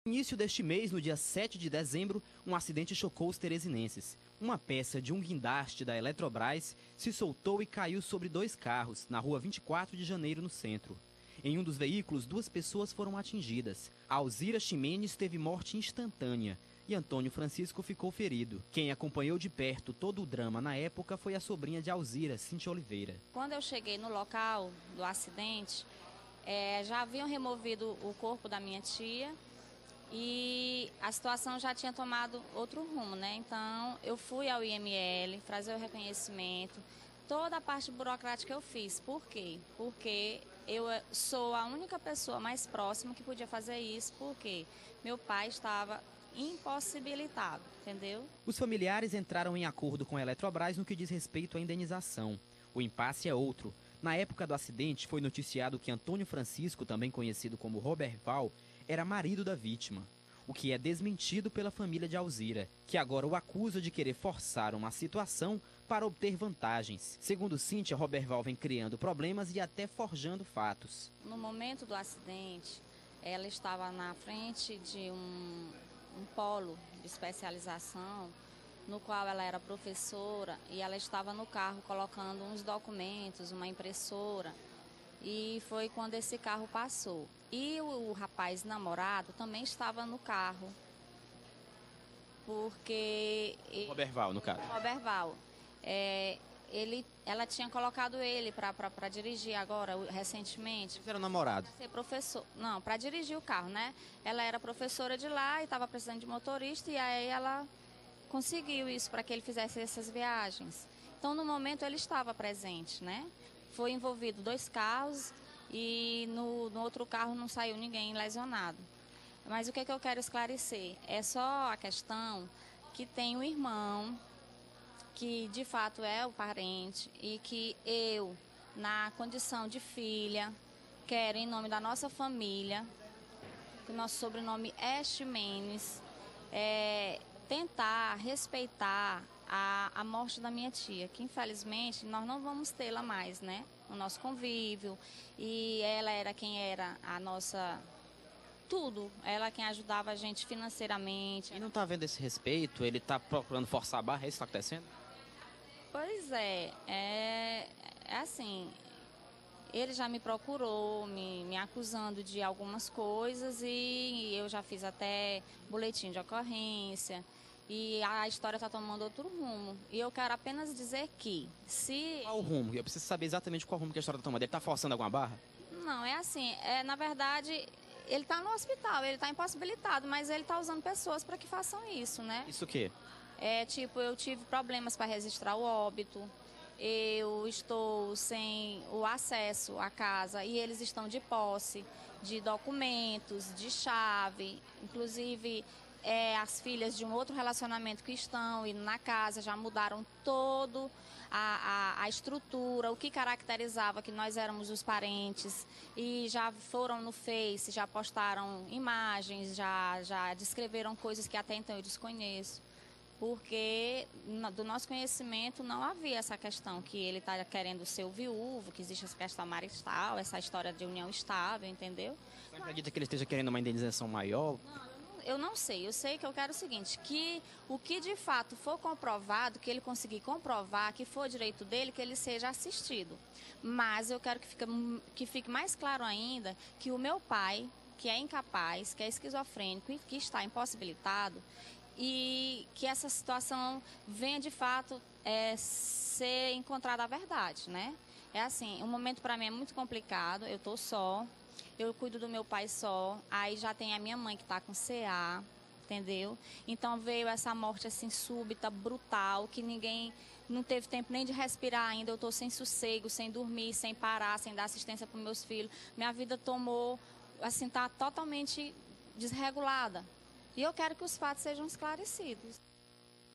No início deste mês, no dia 7 de dezembro, um acidente chocou os teresinenses. Uma peça de um guindaste da Eletrobras se soltou e caiu sobre dois carros, na rua 24 de janeiro, no centro. Em um dos veículos, duas pessoas foram atingidas. Alzira Ximenes teve morte instantânea e Antônio Francisco ficou ferido. Quem acompanhou de perto todo o drama na época foi a sobrinha de Alzira, Cíntia Oliveira. Quando eu cheguei no local do acidente, já haviam removido o corpo da minha tia e a situação já tinha tomado outro rumo, né? Então, eu fui ao IML fazer o reconhecimento. Toda a parte burocrática eu fiz. Por quê? Porque eu sou a única pessoa mais próxima que podia fazer isso, porque meu pai estava impossibilitado, entendeu? Os familiares entraram em acordo com a Eletrobras no que diz respeito à indenização. O impasse é outro. Na época do acidente, foi noticiado que Antônio Francisco, também conhecido como Roberval, era marido da vítima, o que é desmentido pela família de Alzira, que agora o acusa de querer forçar uma situação para obter vantagens. Segundo Cíntia, Roberval vem criando problemas e até forjando fatos. No momento do acidente, ela estava na frente de um polo de especialização, no qual ela era professora, e ela estava no carro colocando uns documentos, uma impressora. E foi quando esse carro passou. E o rapaz namorado também estava no carro. Porque... Roberval, no caso. Roberval. Ela tinha colocado ele para dirigir agora, recentemente. Você era namorado? Para ser professor. Não, para dirigir o carro, né? Ela era professora de lá e estava precisando de motorista. E aí ela conseguiu isso para que ele fizesse essas viagens. Então, no momento, ele estava presente, né? Foi envolvido dois carros e no outro carro não saiu ninguém lesionado. Mas o que eu quero esclarecer? É só a questão que tem um irmão, que de fato é o parente, e que eu, na condição de filha, quero, em nome da nossa família, que o nosso sobrenome é Ximenes, tentar respeitar a morte da minha tia, que infelizmente nós não vamos tê-la mais, né? No nosso convívio. E ela era quem era a nossa... tudo. Ela quem ajudava a gente financeiramente. E não tá vendo esse respeito? Ele tá procurando forçar a barra? É isso que tá acontecendo? Pois é assim... Ele já me procurou, me acusando de algumas coisas e eu já fiz até boletim de ocorrência. E a história está tomando outro rumo. E eu quero apenas dizer que se... Qual o rumo? Eu preciso saber exatamente qual rumo que a história está tomando. Ele está forçando alguma barra? Não, é assim. Na verdade, ele está no hospital, ele está impossibilitado, mas ele está usando pessoas para que façam isso, né? Isso o quê? Eu tive problemas para registrar o óbito. Eu estou sem o acesso à casa e eles estão de posse de documentos, de chave, inclusive... as filhas de um outro relacionamento que estão indo na casa já mudaram todo a estrutura, o que caracterizava que nós éramos os parentes, e já foram no Face, já postaram imagens, já descreveram coisas que até então eu desconheço. Porque do nosso conhecimento não havia essa questão que ele está querendo ser o viúvo, que existe essa questão marital, essa história de união estável, entendeu? Você acredita que ele esteja querendo uma indenização maior? Eu não sei, eu sei que eu quero o seguinte, que o que de fato for comprovado, que ele conseguir comprovar, que for direito dele, que ele seja assistido. Mas eu quero que fique mais claro ainda que o meu pai, que é incapaz, que é esquizofrênico e que está impossibilitado, e que essa situação venha de fato ser encontrada a verdade, né? É assim, o momento para mim é muito complicado, eu estou só. Eu cuido do meu pai só, aí já tem a minha mãe que está com CA, entendeu? Então veio essa morte assim súbita, brutal, que ninguém não teve tempo nem de respirar ainda. Eu estou sem sossego, sem dormir, sem parar, sem dar assistência para os meus filhos. Minha vida tomou, assim, está totalmente desregulada. E eu quero que os fatos sejam esclarecidos.